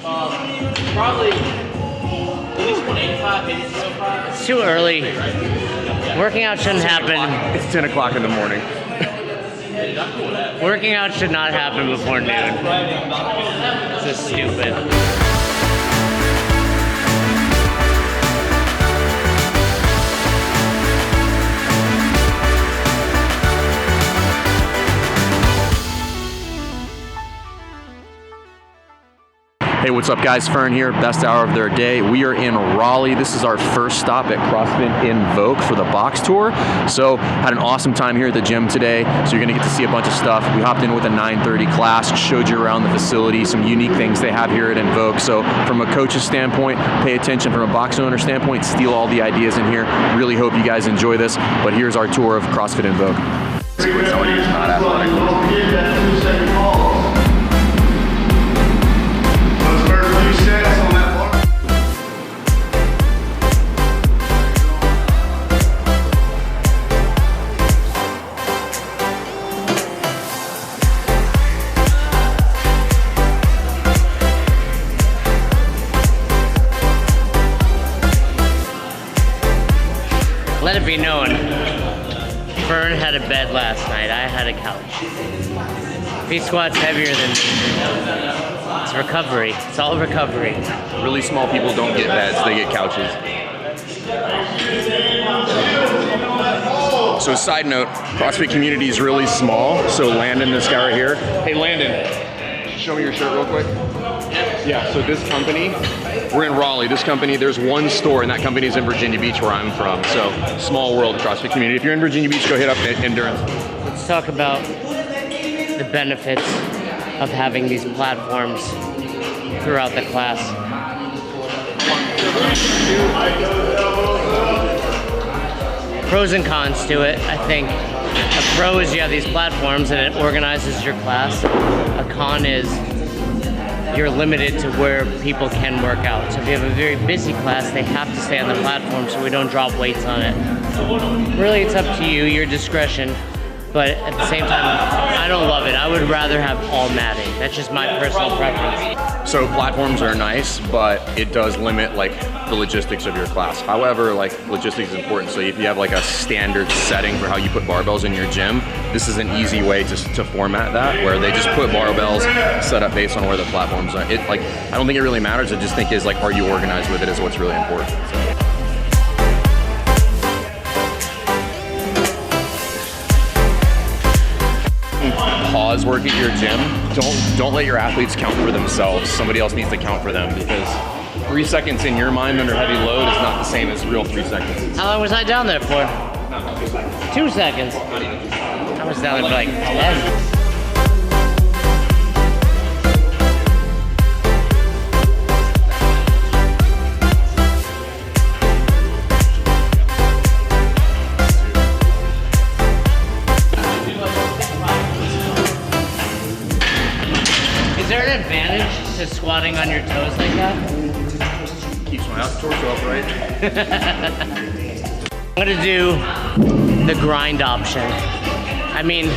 Probably at least 185, maybe 205. It's too early. Working out shouldn't happen. It's 10 o'clock in the morning. Working out should not happen before noon. This is stupid. Hey, what's up guys? Fern here, best hour of their day. We are in Raleigh. This is our first stop at CrossFit Invoke for the box tour. So, had an awesome time here at the gym today. So you're gonna get to see a bunch of stuff. We hopped in with a 9:30 class, showed you around the facility, some unique things they have here at Invoke. So from a coach's standpoint, pay attention. From a box owner standpoint, steal all the ideas in here. Really hope you guys enjoy this. But here's our tour of CrossFit Invoke. See what somebody who's not athletic. Let it be known, Fern had a bed last night. I had a couch. If he squats heavier than me, it's recovery. It's all recovery. Really small people don't get beds, they get couches. So side note, CrossFit community is really small. So Landon, this guy right here. Hey Landon, show me your shirt real quick. Yeah, so this company, we're in Raleigh. This company, there's one store, and that company is in Virginia Beach, where I'm from. So, small world CrossFit community. If you're in Virginia Beach, go hit up Endurance. Let's talk about the benefits of having these platforms throughout the class. Pros and cons to it, I think. A pro is you have these platforms and it organizes your class. A con is you're limited to where people can work out. So if you have a very busy class, they have to stay on the platform so we don't drop weights on it. Really, it's up to you, your discretion. But at the same time, I don't love it. I would rather have all matting. That's just my personal preference. So platforms are nice, but it does limit like the logistics of your class. However, like logistics is important. So if you have like a standard setting for how you put barbells in your gym, this is an easy way to format that, where they just put barbells set up based on where the platforms are. I don't think it really matters. I just think is like, are you organized with it is what's really important. So. Pause work at your gym. Don't let your athletes count for themselves. Somebody else needs to count for them, because 3 seconds in your mind under heavy load is not the same as real 3 seconds. How long was I down there for? 2 seconds. I was down there for like 10. Is there an advantage to squatting on your toes like that? Keeps my torso upright. I'm gonna do the grind option. I mean,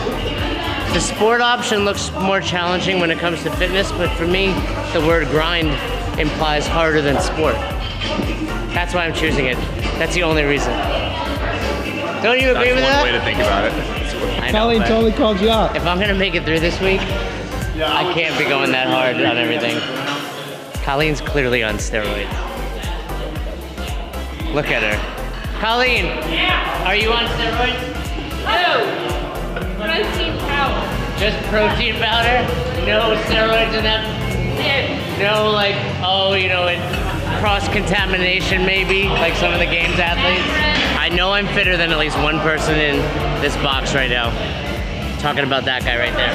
the sport option looks more challenging when it comes to fitness, but for me, the word grind implies harder than sport. That's why I'm choosing it. That's the only reason. Don't you agree with that? That's one way to think about it. I know, Colleen totally called you out. if I'm gonna make it through this week, I can't be going that hard on everything. Colleen's clearly on steroids. Look at her. Colleen, are you on steroids? No! Protein powder. Just protein powder? No steroids in that? No, like, cross-contamination maybe, like some of the games athletes? I know I'm fitter than at least one person in this box right now. Talking about that guy right there.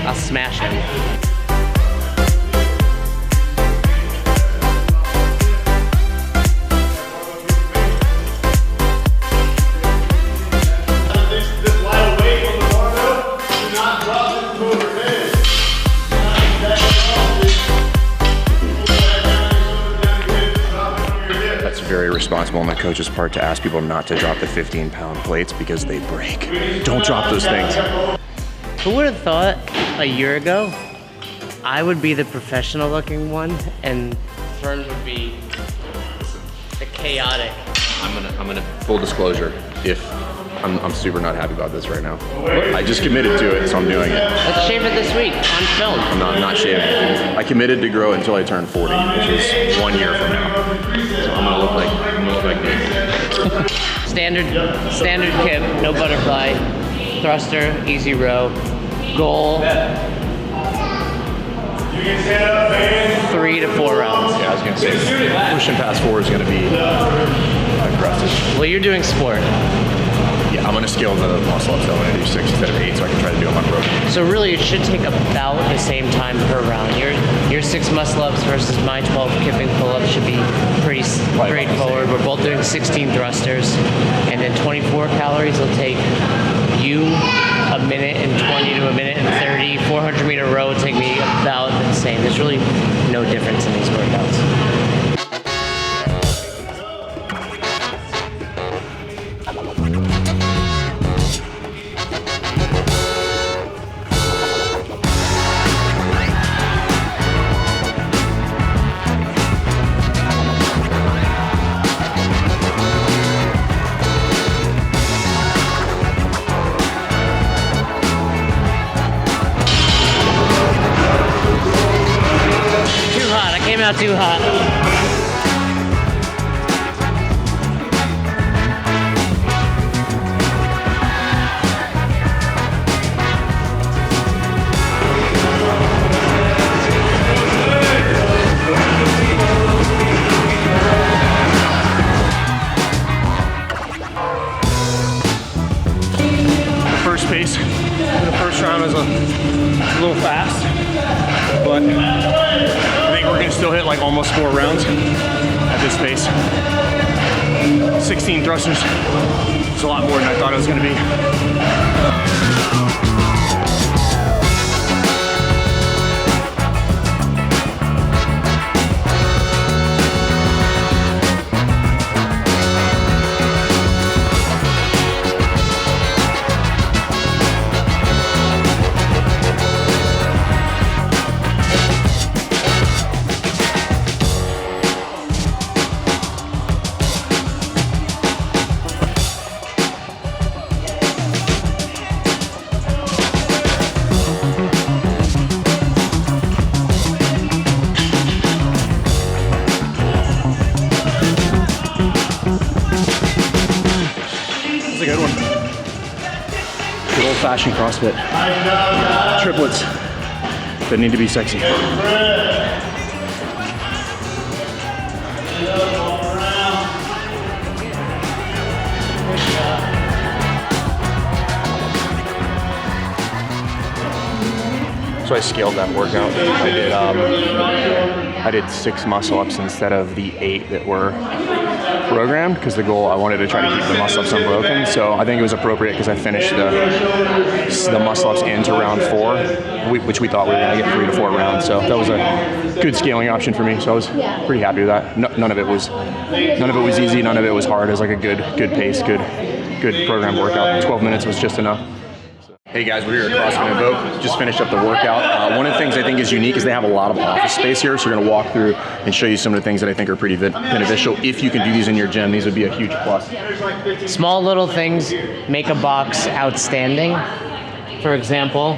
I'll smash him. irresponsible on the coach's part to ask people not to drop the 15-pound plates because they break. Don't drop those things. Who would have thought a year ago I would be the professional looking one and Fern would be the chaotic. I'm gonna full disclosure, if I'm super not happy about this right now. I just committed to it, so I'm doing it. Let's shave it this week on film. I'm not shaving it. I committed to grow until I turn 40, which is 1 year from now. So I'm gonna look like me. Standard kip, no butterfly, thruster, easy row, goal, 3 to 4 rounds. Yeah, I was gonna say, pushing past 4 is gonna be aggressive. Well, you're doing sport. Yeah, I'm gonna scale the muscle ups. I'm gonna do 6 instead of 8, so I can try to do them on program. So really, it should take about the same time per round. Your 6 muscle ups versus my 12 kipping pull-ups should be pretty straightforward. We're both doing 16 thrusters, and then 24 calories will take you a minute and 20 to a minute and 30. 400-meter row will take me about the same. There's really no difference in these workouts. Not too hot. First pace in the first round was a little fast, but I think we're gonna still hit like almost 4 rounds at this pace. 16 thrusters. It's a lot more than I thought it was gonna be. A good one. Good old-fashioned CrossFit. Triplets that need to be sexy. So I scaled that workout. I did 6 muscle ups instead of the 8 that were programmed, because the goal, I wanted to try to keep the muscle ups unbroken. So I think it was appropriate because I finished the muscle ups into round 4, which we thought we were going to get 3 to 4 rounds. So that was a good scaling option for me. So I was pretty happy with that. None of it was easy. None of it was hard. It was like a good pace, good program workout. 12 minutes was just enough. Hey guys, we're here at CrossFit Invoke. Just finished up the workout. One of the things I think is unique is they have a lot of office space here, so we're gonna walk through and show you some of the things that I think are pretty beneficial. If you can do these in your gym, these would be a huge plus. Small little things make a box outstanding. For example,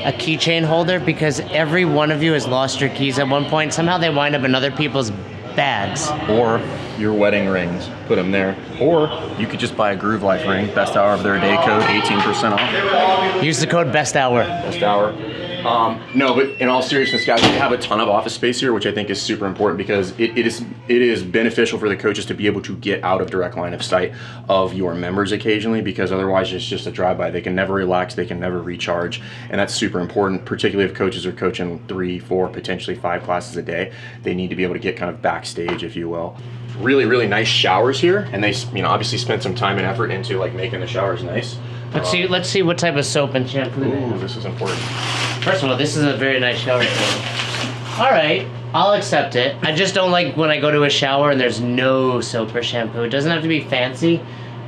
a keychain holder, because every one of you has lost your keys at one point. Somehow they wind up in other people's bags. Or your wedding rings, put them there. Or you could just buy a Groove Life ring, best hour of their day code, 18% off. Use the code best hour. Best hour. No, but in all seriousness, guys, we have a ton of office space here, which I think is super important because it is beneficial for the coaches to be able to get out of direct line of sight of your members occasionally, because otherwise it's just a drive-by. They can never relax, they can never recharge, and that's super important, particularly if coaches are coaching 3, 4, potentially 5 classes a day. They need to be able to get kind of backstage, if you will. Really, really nice showers here, and they, obviously spent some time and effort into like making the showers nice. Let's see what type of soap and shampoo. Ooh, this is important. First of all, this is a very nice shower. All right, I'll accept it. I just don't like when I go to a shower and there's no soap or shampoo. It doesn't have to be fancy,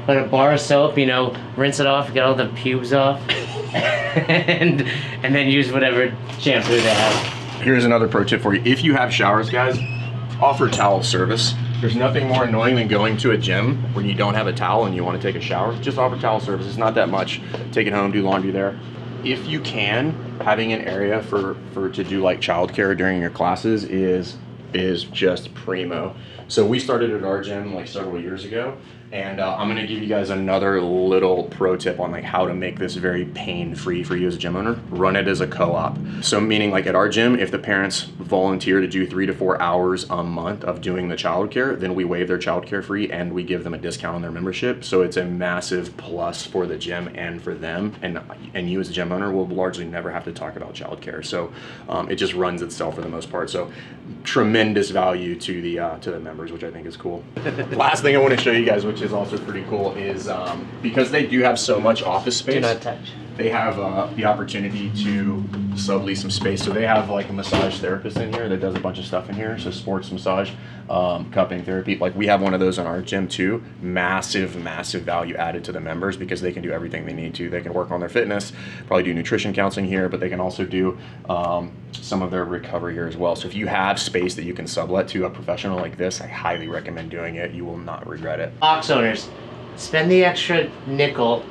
but a bar of soap, you know, rinse it off, get all the pubes off, and then use whatever shampoo they have. Here's another pro tip for you. If you have showers, guys, offer towel service. There's nothing more annoying than going to a gym when you don't have a towel and you want to take a shower. Just offer towel service. It's not that much. Take it home, do laundry there. If you can, having an area for to do like childcare during your classes is just primo. So we started at our gym like several years ago, and I'm gonna give you guys another little pro tip on like how to make this very pain-free for you as a gym owner. Run it as a co-op. So meaning like at our gym, if the parents volunteer to do 3 to 4 hours a month of doing the childcare, then we waive their childcare fee and we give them a discount on their membership. So it's a massive plus for the gym and for them, and you as a gym owner will largely never have to talk about childcare. So it just runs itself for the most part. So tremendous value to the members, which I think is cool. Last thing I want to show you guys, which is also pretty cool, is because they do have so much office space. Do not touch. They have the opportunity to sublease some space. So they have like a massage therapist in here that does a bunch of stuff in here. So sports massage, cupping therapy. Like we have one of those in our gym too. Massive value added to the members because they can do everything they need to. They can work on their fitness, probably do nutrition counseling here, but they can also do some of their recovery here as well. So if you have space that you can sublet to a professional like this, I highly recommend doing it. You will not regret it. Box owners, spend the extra nickel.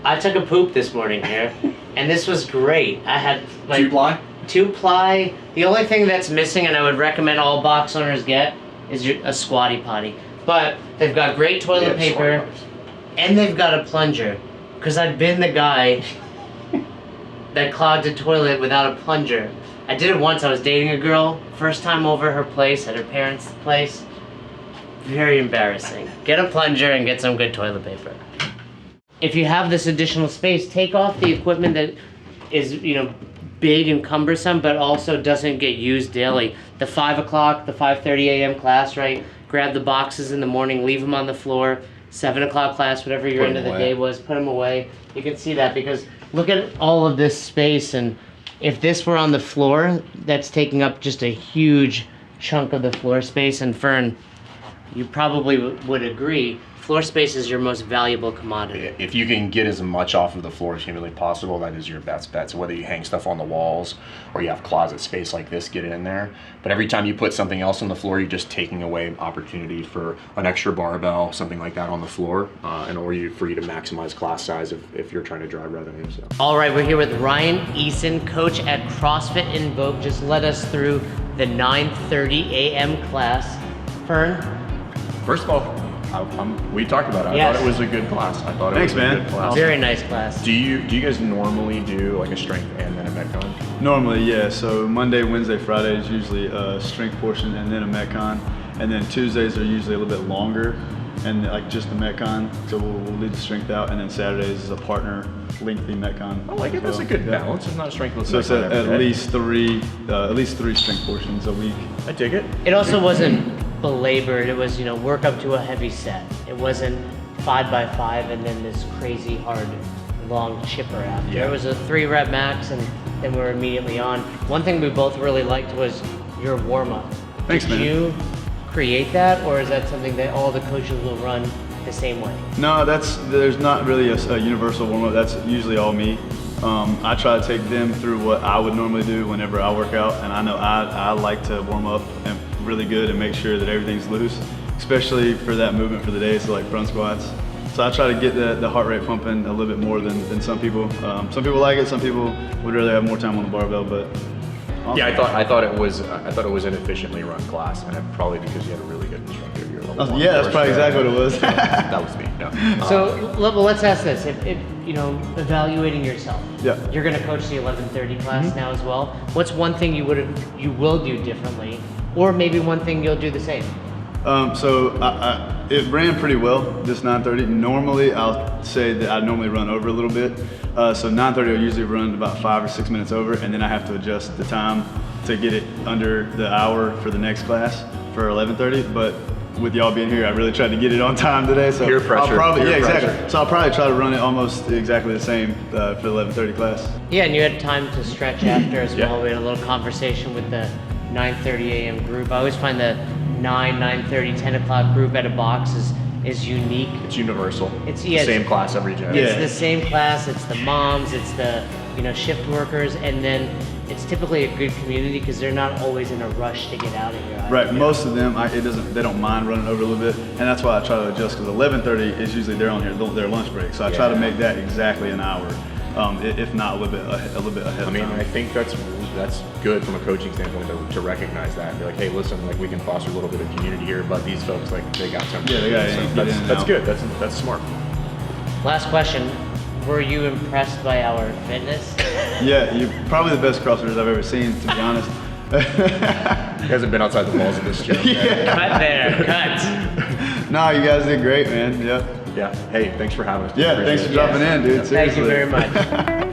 I took a poop this morning here, and this was great. I had like 2-ply? 2-ply. The only thing that's missing, and I would recommend all box owners get, is a squatty potty. But they've got great toilet paper, and they've got a plunger. Because I've been the guy that clogged a toilet without a plunger. I did it once. I was dating a girl, first time over her place, at her parents' place. Very embarrassing. Get a plunger and get some good toilet paper. If you have this additional space, take off the equipment that is, you know, big and cumbersome, but also doesn't get used daily. The 5 o'clock, the 5:30 a.m. class, right? Grab the boxes in the morning, leave them on the floor. 7 o'clock class, whatever your end of the day was, put them away. You can see that because look at all of this space, and if this were on the floor, that's taking up just a huge chunk of the floor space. And Fern, you probably would agree, floor space is your most valuable commodity. If you can get as much off of the floor as humanly possible, that is your best bet. So whether you hang stuff on the walls or you have closet space like this, get it in there. But every time you put something else on the floor, you're just taking away opportunity for an extra barbell, something like that on the floor, in order for you to maximize class size if you're trying to drive revenue. So. All right, we're here with Ryan Eason, coach at CrossFit Invoke. Just led us through the 9:30 a.m. class. Fern? First of all, we talked about it. I thought it was a good class. I thought it was a good class. Very nice class. Do you guys normally do like a strength and then a metcon? Normally, yeah. So Monday, Wednesday, Friday is usually a strength portion and then a metcon, and then Tuesdays are usually a little bit longer and like just the metcon. So we'll leave the strength out, and then Saturdays is a partner lengthy metcon. I like it. That's a good balance. It's not a strength. So it's at least three strength portions a week. I dig it. It also wasn't belabored. It was, you know, work up to a heavy set. It wasn't 5x5 and then this crazy hard long chipper after. Yeah. It was a 3-rep max, and then we were immediately on. One thing we both really liked was your warm-up. Thanks, man. Did you create that, or is that something that all the coaches will run the same way? No, there's not really a universal warm-up. That's usually all me. I try to take them through what I would normally do whenever I work out, and I know I like to warm up and really good and make sure that everything's loose, especially for that movement for the day, so like front squats. So I try to get the heart rate pumping a little bit more than some people. Some people like it, some people would rather have more time on the barbell, but yeah, I thought it was an efficiently run class, and probably because you had a really good instructor. Yeah, that's probably exactly what it was. That was me. No. So let's ask this: if you know, evaluating yourself, yeah, you're going to coach the 11:30 class now as well. What's one thing you will do differently, or maybe one thing you'll do the same? So it ran pretty well, this 9:30. Normally, I'll say that I normally run over a little bit. So 9:30, I'll usually run about 5 or 6 minutes over, and then I have to adjust the time to get it under the hour for the next class for 11:30. But with y'all being here, I really tried to get it on time today. So Peer pressure. I'll probably, Peer pressure. exactly. So I'll probably try to run it almost exactly the same for the 11:30 class. Yeah, and you had time to stretch after as Yeah. well. We had a little conversation with the 9:30 a.m. group. I always find the 9:30, 10 o'clock group at a box is unique. It's universal. It's the yeah, same class every day. It's Yeah. the same class. It's the moms. It's the shift workers, and then it's typically a good community because they're not always in a rush to get out of here. Right. Most of them, they don't mind running over a little bit, and that's why I try to adjust because 11:30 is usually they're on here their lunch break. So I try to make that exactly an hour, if not a little bit ahead. I mean, of time. I think that's good from a coaching standpoint to recognize that and be like, hey, listen, like we can foster a little bit of community here, but these folks, like, they got something. Yeah, they got so get in and that's out. good. That's smart. Last question: were you impressed by our fitness? Yeah, you're probably the best CrossFitters I've ever seen, to be honest. He hasn't been outside the walls of this gym. Cut there, cut. No, you guys did great, man. Yep. Yeah. Hey, thanks for having us. Yeah, Appreciate thanks for it. dropping in, dude. Seriously. Thank you very much.